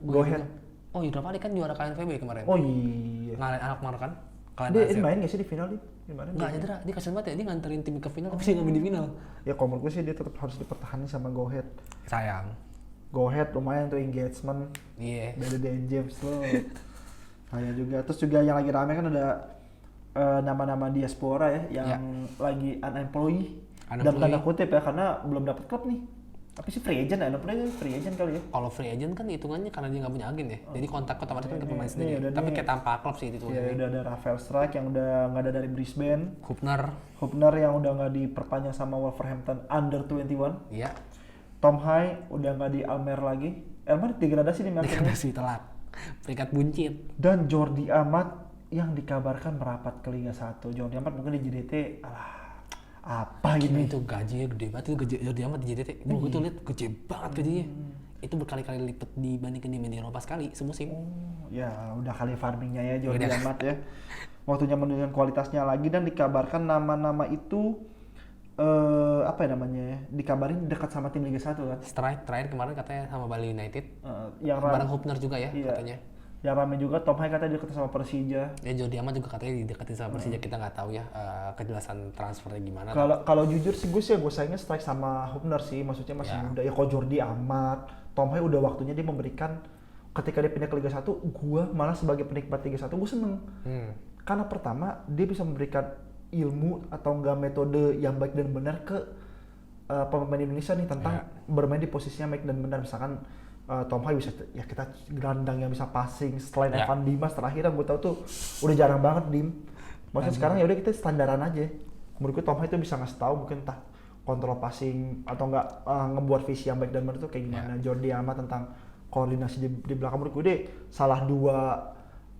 Go Ahead. Oh, Europa League kan juara KNVB kemarin. Oh iya. Ngalahin anak kemarin kan? Dia main nggak sih di final dia? Nggak cedera, dia kasian banget ya, dia nganterin tim ke final tapi dia nggak main di final. Ya kalau menurut gue sih dia tetap harus dipertahankan sama Go Ahead. Sayang. Go Ahead lumayan tuh engagement. Iya. Beda Dan James loh. Saya juga. Terus juga yang lagi rame kan ada nama-nama diaspora ya yang lagi unemployed. Dalam tanda kutip ya, karena belum dapat klub nih. Tapi sih free agent ya, free agent kali ya. Kalau free agent kan hitungannya karena dia nggak punya agen ya. Jadi kontak otomatis kan ke pemain sendiri. Tapi kayak tanpa klub sih itu. Iya, udah ada Rafael Strike yang udah nggak ada dari Brisbane. Hubner yang udah nggak diperpanjang sama Wolverhampton under 21. Iya. Tom Hay udah nggak di Almer lagi. Almer degradasi nih, degradasi telak. Peringkat buncit. Dan Jordi Amat yang dikabarkan merapat ke Liga 1. Jordi Amat mungkin di JDT, apa ini? Itu gajinya gede banget, itu Jordi Amat di JDT. Gue tuh liat gede banget gajinya. Itu berkali-kali lipat dibandingkan di Eropa sekali semusim. Ya udah kali farmingnya ya Jordi Amat ya. Waktunya menunjukkan kualitasnya lagi, dan dikabarkan nama-nama itu dikabarin dekat sama tim Liga 1 kan. Terakhir kemarin katanya sama Bali United. Yang bareng Hubner juga ya katanya. Yang ramai juga Tom Hay katanya dekat sama Persija. Ya Jordi Amat juga katanya didekatin sama Persija. Kita nggak tahu ya kejelasan transfernya gimana. Kalau jujur sih gue sayangnya strike sama Hubner sih, maksudnya masih muda ya. Kalau Jordi Amat, Tom Hay udah waktunya dia memberikan, ketika dia pindah ke Liga 1, gue malah sebagai penikmat Liga 1 gue seneng. Karena pertama dia bisa memberikan ilmu atau enggak metode yang baik dan benar ke pemain Indonesia nih tentang bermain di posisinya baik dan benar. Misalkan Tom Hay bisa ya, kita gelandang yang bisa passing selain Evan Dimas terakhir yang gue tahu tuh udah jarang banget Maksudnya sekarang ya udah kita standaran aja. menurut gue Tom Haye itu bisa ngasih tahu mungkin entah kontrol passing atau enggak ngebuat visi yang baik dan benar itu kayak gimana. Jordi Amat tentang koordinasi di belakang, menurut gue deh salah dua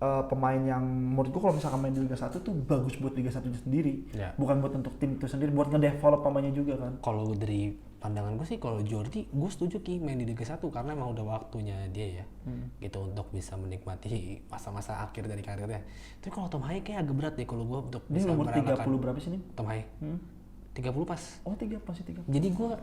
pemain yang menurut gue kalau misalkan main di Liga 1 tuh bagus buat Liga 1 itu sendiri, bukan buat untuk tim itu sendiri, buat ngedevelop pemainnya juga kan. Kalau dari pandangan gue sih, kalau Jordi gue setuju Ki main di Liga 1 karena emang udah waktunya dia ya gitu untuk bisa menikmati masa-masa akhir dari karirnya. Tapi kalau Tom Haye kayak agak berat deh kalau gue untuk dia bisa umur 30 merelakan berapa sih nih? Tom Haye 30 pas. Oh 3 masih 3.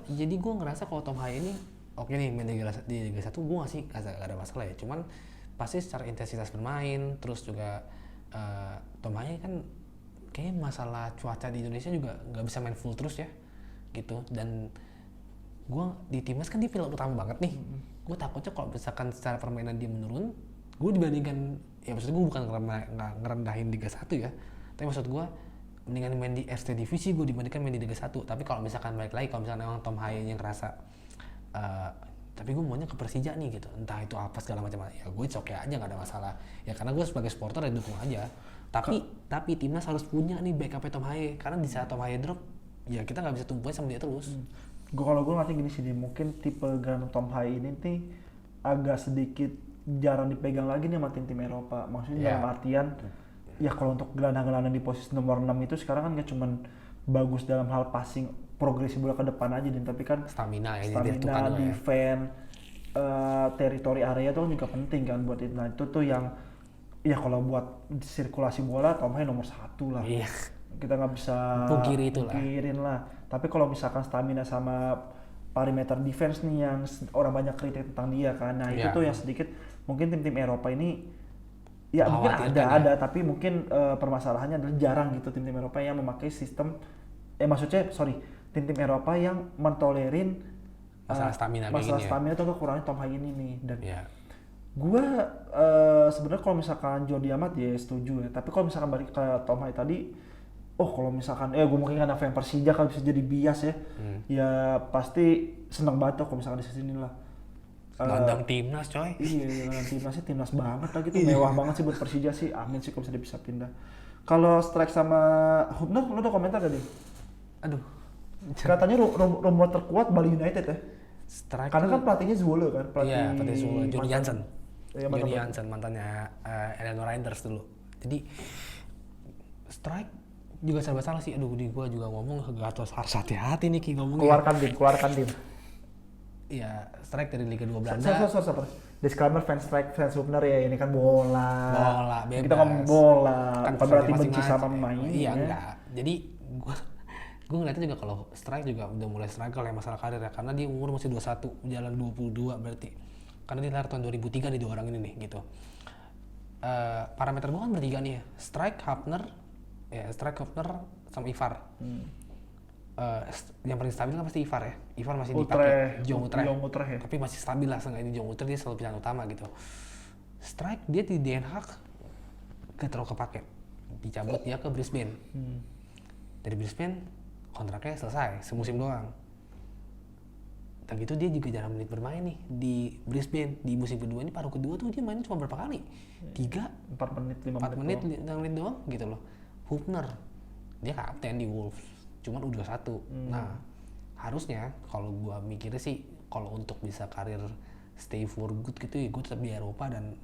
Jadi gue ngerasa kalau Tom Haye ini oke nih main di Liga 1 gue sih gak ada masalah ya, cuman pasti secara intensitas bermain, terus juga Tom Haye kan kayaknya masalah cuaca di Indonesia juga nggak bisa main full terus ya gitu. Dan gue di timnas kan dia pilar utama banget nih. Gue takutnya kalau misalkan secara permainan dia menurun, gue dibandingkan, ya maksud gue bukan ngerendahin Liga 1 ya, tapi maksud gue mendingan main di RT Divisi gue dibandingkan main di Liga 1. Tapi kalau misalkan balik lagi, kalau misalkan emang Tom Haye yang ngerasa tapi gue maunya ke Persija nih gitu, entah itu apa segala macam, ya gue oke aja, nggak ada masalah ya, karena gue sebagai supporter ya dukung aja. Tapi timnas harus punya nih backupnya Tom Haye, karena di saat Tom Haye drop ya kita nggak bisa tumpuin sama dia terus. Kalau gue ngerti gini sih, mungkin tipe gelandang Tom Haye ini nih agak sedikit jarang dipegang lagi nih sama tim-tim Eropa. Maksudnya dalam artian ya kalau untuk gelandang-gelandang di posisi nomor 6 itu sekarang kan gak cuman bagus dalam hal passing, progresi bola ke depan aja, tapi kan stamina, defense, teritori area itu kan juga penting kan buat itu. Nah itu tuh yang ya kalau buat sirkulasi bola Tom Haye nomor 1 lah. Iya. Kita nggak bisa pungkirin lah. Tapi kalau misalkan stamina sama perimeter defense nih yang orang banyak kritik tentang dia kan, nah itu tuh yang sedikit mungkin tim-tim Eropa ini ya mungkin ada, tapi mungkin permasalahannya adalah jarang gitu tim-tim Eropa yang memakai sistem, tim-tim Eropa yang mentolerin masalah stamina atau kekurangan Tom Haye ini nih. Dan gue sebenarnya kalau misalkan Jordi Amat ya setuju ya, tapi kalau misalkan balik ke Tom Haye tadi, kalau misalkan gue mungkin karena fan Persija kalau bisa jadi bias ya, ya pasti seneng banget kalau misalkan di sini lah. Gelandang timnas coy. Iya, gelandang timnasnya timnas banget lah gitu, mewah banget sih buat Persija sih. Amin sih kalau bisa pindah. Kalau Strike sama Hubner, lu udah komentar tadi? Aduh. Katanya rumor terkuat Bali United ya. Strike karena kan pelatihnya Zwolle kan, pelatih Zwolle, Johnny Jansen mantannya Eleanor Reinders dulu. Jadi Strike juga serba salah sih. Aduh, gue juga ngomong harus hati-hati nih Ki ngomongnya. Keluarkan tim. Iya, Strike dari Liga 2 Belanda. Sorry. Disclaimer fans Strike, fans Hubner ya, ini kan bola bebas. Kita ngomong bola, kan bukan berarti benci sama pemain. Iya, enggak. Jadi gue ngeliatnya juga kalau Strike juga udah mulai struggle ya masalah karir ya, karena dia umur masih 21, jalan 22 berarti. Karena dia lahir tahun 2003 nih dua orang ini nih gitu. Parameter gue kan bertiga nih ya, Strike, Hubner sama Ivar. Yang paling stabil kan pasti Ivar ya. Ivar masih dipakai Jong Utrecht ya. Tapi masih stabil lah, seenggaknya Jong Utrecht dia selalu pilihan utama gitu. Strike dia di Den Haag gak terlalu kepake, dicabut dia ke Brisbane. Dari Brisbane kontraknya selesai semusim doang. Dan gitu dia juga jarang menit bermain nih di Brisbane. Di musim kedua ini, paruh kedua tuh dia mainnya cuma berapa kali? 3, 4 menit doang gitu loh. Hubner dia kapten di Wolves, cuman U21. Nah harusnya kalau gua mikirnya sih, kalau untuk bisa karir stay for good gitu ya, gue tetap di Eropa. Dan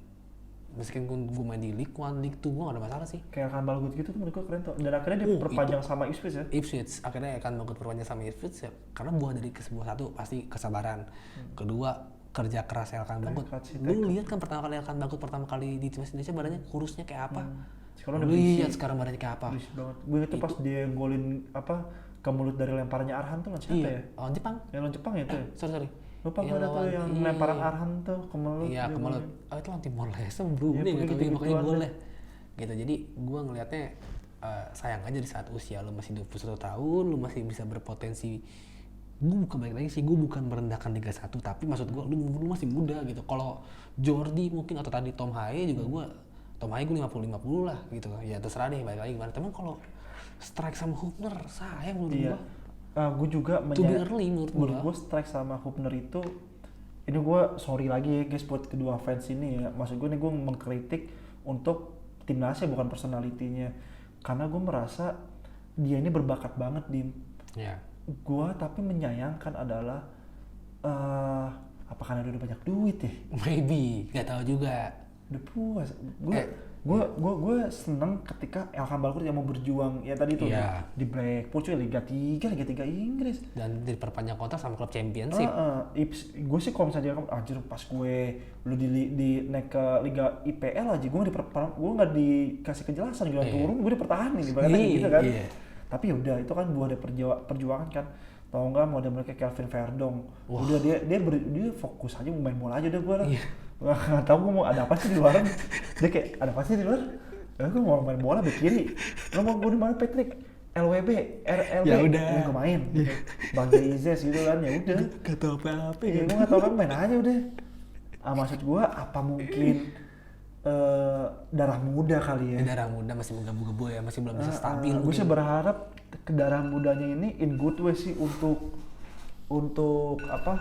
meskipun gue main di League 1, League 2, gue gak ada masalah sih. Kayak akan bagus gitu tuh menurut gue keren tuh. Dan akhirnya dia perpanjang sama Ipswich ya? Ipswich akhirnya akan bagus perpanjang sama Ipswich ya. Karena buah dari sebuah satu pasti kesabaran. Kedua, kerja keras Elkan Bagot. Lu lihat kan pertama kali Elkan Bagot pertama kali di timnas Indonesia badannya kurusnya kayak apa? Sekarang udah lihat sekarang badannya kayak apa? Berisik banget. Gue itu pas dia golin ke mulut dari lemparannya Arhan tuh siapa ya? Lawan Jepang. Yang lawan Jepang ya itu? Sorry. Lupa gue ada tuh yang lemparan Arhan tuh ke mulut. Iya, ke mulut. Itu lawan Timor Leste Brunei gitu, makanya boleh. Gitu. Jadi gue ngelihatnya sayang aja di saat usia lu masih 21 tahun, lu masih bisa berpotensi. Gue bukan balik lagi sih, gue bukan merendahkan Liga 1, tapi maksud gue lu masih muda gitu. Kalau Jordi mungkin atau tadi Tom Haye juga Tom Haye gue 50-50 lah gitu. Ya terserah deh balik lagi gimana. Tapi kalau Strike sama Hubner sayang menurut gue. Gue juga menurut gue Strike sama Hubner itu, ini gue sorry lagi ya guys buat kedua fans ini ya, maksud gue nih gue mengkritik untuk timnasnya bukan personalitinya, karena gue merasa dia ini berbakat banget Dim. Ya. Gua tapi menyayangkan adalah apakah dia udah banyak duit ya? Maybe, nggak tahu juga. Udah puas. Gue seneng ketika Elkan Balkur yang mau berjuang ya tadi tuh di Blackpool cuy, Liga 3 Inggris dan diperpanjang kontrak sama klub Championship. Gue sih kalau misalnya anjir pas gue lu di naik ke Liga IPL aja gue nggak dikasih kejelasan gue turun gue dipertahanin gitu kan. Tapi udah itu kan buah dari perjuangan kan. Tau nggak model mereka Kelvin Verdong. Udah dia fokus aja mau main bola aja udah gue lah. Nggak tahu gue mau ada apa sih di luar. Dia kayak ada apa sih di luar? Gue mau main bola bek kiri. Lo mau gue di mana Patrick? LWB, RLB. Ya udah. Gue main. Bang Izes gitu kan ya udah. Gak tau apa-apa. Ya gue nggak tahu kan main aja udah. Maksud gue apa mungkin darah muda kali ya? Darah muda masih menggebu-gebu ya, masih belum bisa stabil. Gue sih berharap ke darah mudanya ini in good way sih untuk apa?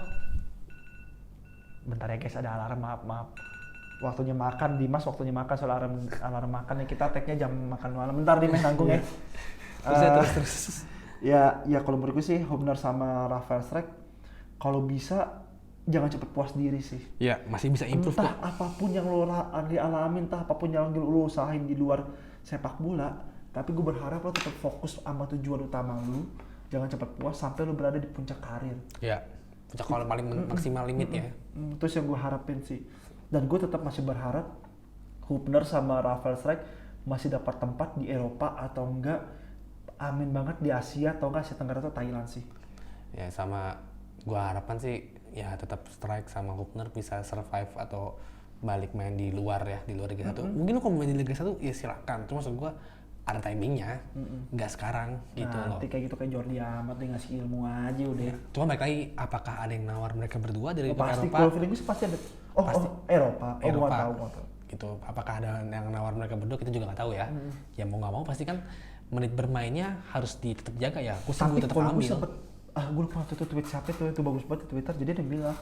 Bentar ya guys, ada alarm, maaf. Waktunya makan, Dimas waktunya makan, soal alarm makan ya, kita tag-nya jam makan malam. Bentar Dimas nanggung ya. Terus. Ya kalau menurut gue sih Hubner sama Rafael Strijk kalau bisa jangan cepet puas diri sih. Ya, masih bisa improve entah apapun yang lo alamin, entah apapun yang lo usahain di luar sepak bola, tapi gue berharap lo tetap fokus sama tujuan utama lo. Jangan cepet puas sampai lo berada di puncak karir. Ya, puncak kalau paling maksimal limit ya. Terus yang gue harapin sih. Dan gue tetap masih berharap Hubner sama Rafael Strijk masih dapat tempat di Eropa atau enggak amin banget di Asia atau enggak Asia Tenggara atau Thailand sih. Ya sama gue harapan sih ya tetap Strijk sama Hubner bisa survive atau balik main di luar ya, di luar Liga 1. Mungkin lo kalau main di Liga 1 ya silakan. Cuma maksud gue ada timingnya, nggak sekarang gitu loh. Nanti kayak gitu kayak Jordi Amat dia ngasih ilmu aja udah. Ya. Cuma balik lagi, apakah ada yang nawar mereka berdua dari pasti, Eropa? Kalau feeling gue pasti ada. Eropa. Gue tahu. Gitu. Apakah ada yang nawar mereka berdua? Kita juga nggak tahu ya. Ya mau nggak mau pasti kan menit bermainnya harus tetap jaga ya. Gue tetap ambil. Gue lupa tuh tweet siapa itu bagus banget di Twitter. Jadi dia bilang,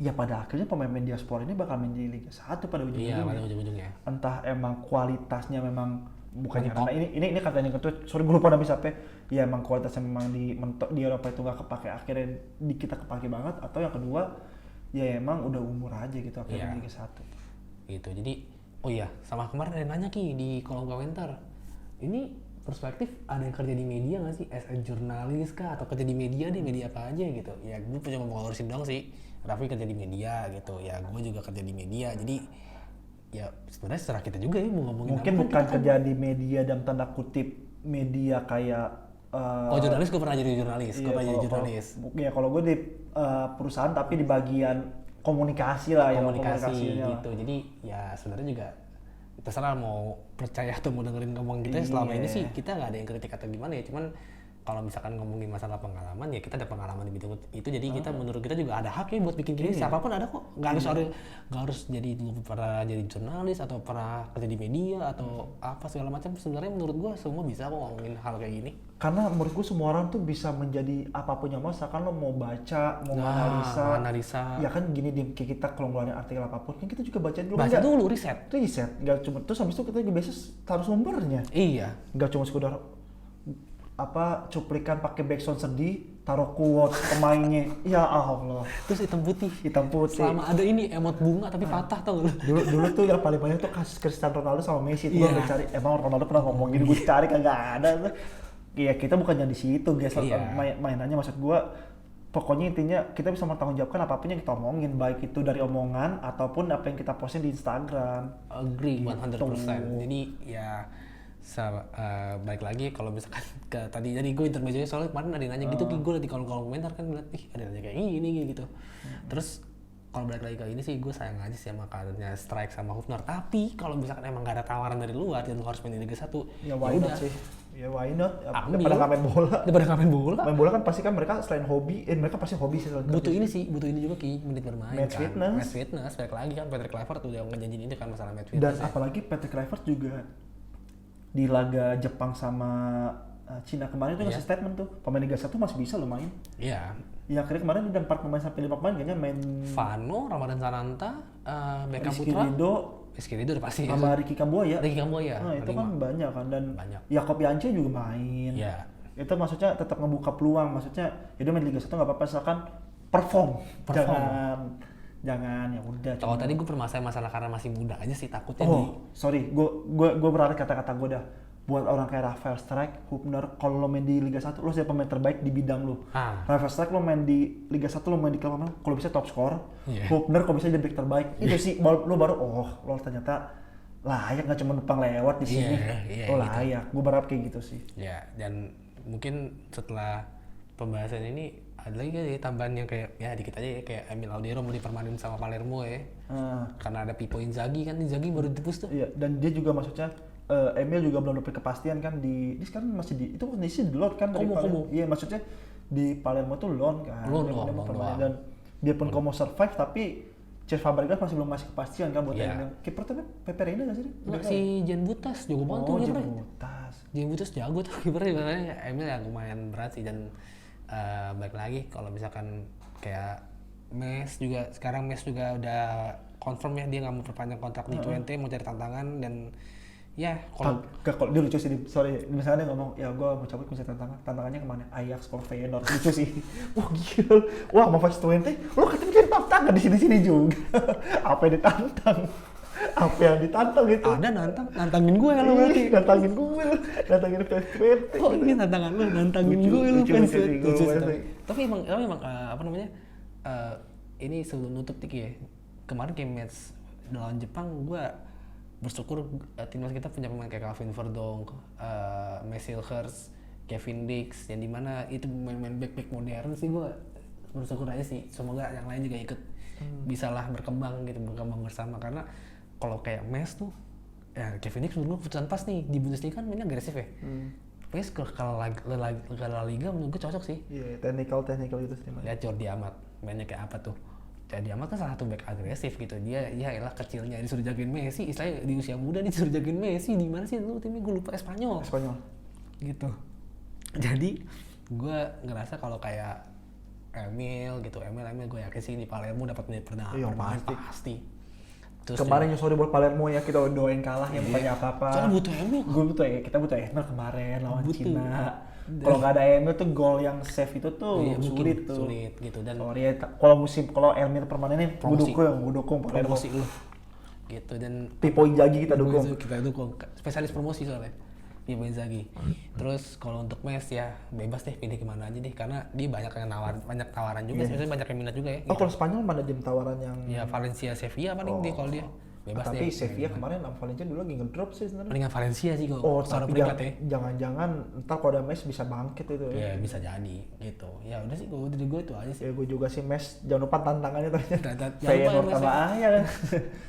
ya pada akhirnya pemain diaspora ini bakal main di Liga 1 pada ujung-ujungnya. Iya, pada ujung-ujungnya. Entah emang kualitasnya memang bukannya karena ini kata yang ketut, sorry gue lupa namanya siapa ya, emang kualitasnya memang di Eropa itu nggak kepake, akhirnya di kita kepake banget, atau yang kedua ya emang udah umur aja gitu akhirnya Liga 1 gitu. Jadi oh iya, sama kemarin ada yang nanya Ki di kolom komentar, ini perspektif ada yang kerja di media nggak sih, as a jurnalis kah atau kerja di media media apa aja gitu. Ya gue cuma mau ngurusin dong sih, Raffi kerja di media gitu ya, gue juga kerja di media, jadi ya sebenarnya secara kita juga ya mau ngomongin mungkin bukan kerja di media dalam tanda kutip media kayak jurnalis. Gue pernah jadi jurnalis. Ya kalau gue di perusahaan tapi di bagian komunikasi lah ya, gitu. Jadi ya sebenarnya juga terserah mau percaya atau mau dengerin ngomong kita. Selama ini sih kita nggak ada yang kritik atau gimana ya, cuman kalau misalkan ngomongin masalah pengalaman ya kita ada pengalaman di bidang itu, jadi kita menurut kita juga ada hak ya buat bikin gini. Siapapun ada kok, nggak harus jadi dulu pernah jadi jurnalis atau pernah kerja di media atau apa segala macam. Sebenarnya menurut gua semua bisa kok ngomongin hal kayak gini, karena menurut gua semua orang tuh bisa menjadi apapun yang mau, misalkan lo mau baca, mau analisa ya kan gini, di kita kalau ngeluarin artikel apapun kan kita juga baca dulu riset, nggak cuma terus habis itu kita juga biasa taruh sumbernya, nggak cuma sekedar cuplikan pakai backsound sedih, taruh quote pemainnya, ya Allah. Terus hitam putih. Selama ada ini emot bunga tapi patah tau lu. Dulu tuh yang paling banyak tuh kasus Cristiano Ronaldo sama Messi tuh gue cari. Emang Ronaldo pernah ngomong gini, gue cari kagak ada tuh. Iya kita bukannya di situ guys, mainannya maksud gue. Pokoknya intinya kita bisa mempertanggungjawabkan apapun yang kita omongin, baik itu dari omongan ataupun apa yang kita posting di Instagram. Agree 100%. Jadi ya baik lagi kalau misalkan tadi gue intermezzonya soalnya kemarin ada yang nanya gitu, gue liat di kolom komentar kan ngeliat ada yang nanya kayak gini gitu. Terus kalau balik lagi ke ini sih gue sayang aja sih sama karirnya Strijk sama Hubner. Tapi kalau misalkan emang gak ada tawaran dari luar dan lo harus main di Liga 1, ya why not sih? Ya why not? Daripada nggak main bola. Main bola kan pasti kan mereka selain hobi, mereka pasti hobi sih. Butuh ini juga Ki, menit bermain. Match fitness. Balik lagi kan Patrick Kluivert udah ngejanjiin itu kan masalah match fitness. Dan apalagi Patrick Kluivert juga di laga Jepang sama Cina kemarin itu ngasih statement tuh, pemain Liga 1 masih bisa lo main. Iya. Ya akhirnya kemarin udah 4 pemain sampai 5 pemain kayaknya main. Vano, Ramadan Sananta, Beckham Putra. Rizky Ridho, Rizky Ridho udah pasti. Sama Ricky Kambuaya. Ricky Kambuaya. Nah, itu kan banyak kan, dan Banyak. Yakob Yance juga main. Iya. Itu maksudnya tetap ngebuka peluang, maksudnya ya dia main Liga 1 nggak apa-apa asalkan perform. Jangan ya udah. Kalau tadi gue permasalahan masalah karena masih muda aja sih, takutnya sorry, gue beralih kata-kata gue dah. Buat orang kayak Rafael Strijk, Hubner, kalau lo main di Liga 1, lo jadi pemain terbaik di bidang lo. Rafael Strijk lo main di Liga 1, lo main di klub mana, kalau bisa top scorer. Hubner kalau bisa jadi back terbaik. Itu sih lo baru lo ternyata layak, nggak cuma numpang lewat di sini. Lo layak. Gitu. Gue berharap kayak gitu sih. Ya, dan mungkin setelah pembahasan ini ada lagi ya tambahan yang kayak ya dikit aja ya, kayak Emil Aldiero mau dipermanen sama Palermo ya. Karena ada Pippo Inzaghi kan, Inzaghi baru ditebus tuh. Iya, dan dia juga maksudnya Emil juga belum dapat kepastian kan dia sekarang masih di itu kondisi di loan kan dari Palermo. Iya, maksudnya di Palermo tuh loan kan. Dan dia pun mau survive tapi Cesc Fabregas masih belum masih kepastian kan buat Emil. Kiper tuh Pepe Reina nggak sih? Si Jan Butas jago banget tuh kipernya. Jan Butas jago tuh kipernya. Emil yang lumayan berat sih, dan balik lagi kalau misalkan kayak Mes juga, sekarang Mes juga udah confirm ya dia nggak mau perpanjang kontrak di Twente, mau cari tantangan. Dan ya kalau dia lucu sih, misalnya dia ngomong ya gue mau cabut bisa tantangannya kemana, Ajax kalau Feyenoord, lucu sih. Wah gila, wah mau Fast 20 lo katanya cari tantangan di sini juga. Apa yang ditantang gitu. ada nantangin gue lo berarti. Nantangin Fast 20. Oh ini tantangan lo, nantangin gue lo Fast 20. Tapi emang apa namanya, ini sebelum nutup Tiki ya, kemarin kayak match lawan Jepang, gue bersyukur timnas kita punya pemain kayak Calvin Verdonk, Messi Hilgers, Kevin Dix, yang dimana itu main back modern sih. Gue bersyukur aja sih, semoga yang lain juga ikut bisalah berkembang bersama. Karena kalau kayak Mes tuh ya Kevin Dix menurut gue putusan pas nih, di Bundesliga kan mainnya agresif ya. Mes kalau La Liga menurut gue cocok sih. Iya, technical gitu sih. Lihat Jordi Amat mainnya kayak apa tuh. Jadi Amat kan salah satu back agresif gitu. Dia ya elah kecilnya disuruh jagain Messi, istilahnya di usia muda disuruh jagain Messi. Di mana sih lu timnya, gue lupa, Spanyol gitu. Jadi gue ngerasa kalau kayak Emil gue yakin sih di Palermo dapat menit perdana pasti. Terus kemarin sorry buat Palermo ya, kita doain kalah ya, bukannya apa-apa. Soalnya butuh Emil. Kita butuh Emil kemarin lawan Cina. Kalau nggak ada Emil tuh gol yang save itu tuh sulit gitu. Dan kalau Emil permanenin gue dukung promosi lu gitu. Dan Pippo Inzaghi kita dukung spesialis promosi soalnya Pippo Inzaghi. Terus kalau untuk Mes ya bebas deh, pilih kemana aja deh, karena dia banyak tawaran juga. Sebenarnya banyak yang minat juga ya. Kalau Spanyol mana jam tawaran yang ya Valencia, Sevilla paling dia kalau dia bebas tapi deh. Sevilla kemarin sama Valencia dulu lagi ngedrop sih sebenarnya. Mendingan Valencia sih kok. Tapi jangan ntar kalau ada Mes bisa bangkit itu. Ya bisa jadi gitu. Ya udah sih, gue itu aja sih. Ya gue juga sih Mes, jangan lupa tantangannya ternyata. Feyenoord sama Ajax.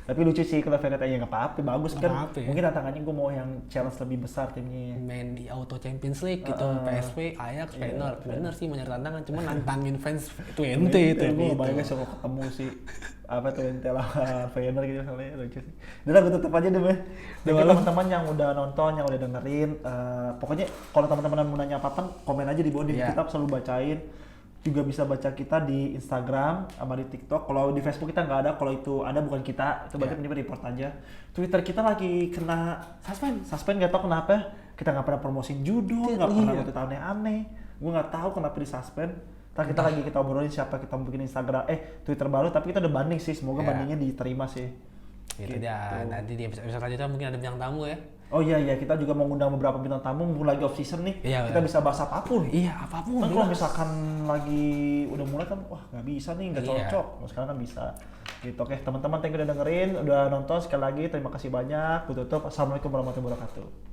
Tapi lucu sih kalau Feyenoord aja nggak apa-apa, bagus kan. Mungkin tantangannya gue mau yang challenge lebih besar timnya. Main di Auto Champions League gitu, PSV, Ajax, Feyenoord. Bener sih mau nyari tantangan, cuma nantangin fans Twente itu. Gue bayangin suka ketemu sih apa tuh lawan Feyenoord gitu soalnya lucu sih. Udah gue tutup aja deh. Teman-teman yang udah nonton, yang udah dengerin, pokoknya kalau teman-teman mau nanya apa-apa komen aja di bawah, kita selalu bacain. Juga bisa baca kita di Instagram sama di TikTok. Kalau di Facebook kita nggak ada, kalau itu ada bukan kita, itu berarti penyebab report aja. Twitter kita lagi kena suspend nggak tahu kenapa. Kita nggak pernah promosiin judul, nggak pernah buat aneh-aneh. Gue nggak tahu kenapa di suspend. Ntar kita obrolin siapa kita bikin Instagram, Twitter baru, tapi kita udah banding sih, semoga bandingnya diterima sih. Gitu ya, nanti di episode selanjutnya mungkin ada bintang tamu ya. Oh iya, kita juga mau ngundang beberapa bintang tamu, mumpung lagi off season nih, kita bisa bahas apapun. Iya, apapun. Kan kalau misalkan lagi udah mulai kan, wah nggak bisa nih, nggak cocok. Sekarang kan bisa. Gitu, oke teman-teman, thank you udah dengerin, udah nonton, sekali lagi terima kasih banyak. Gue tutup, assalamualaikum warahmatullahi wabarakatuh.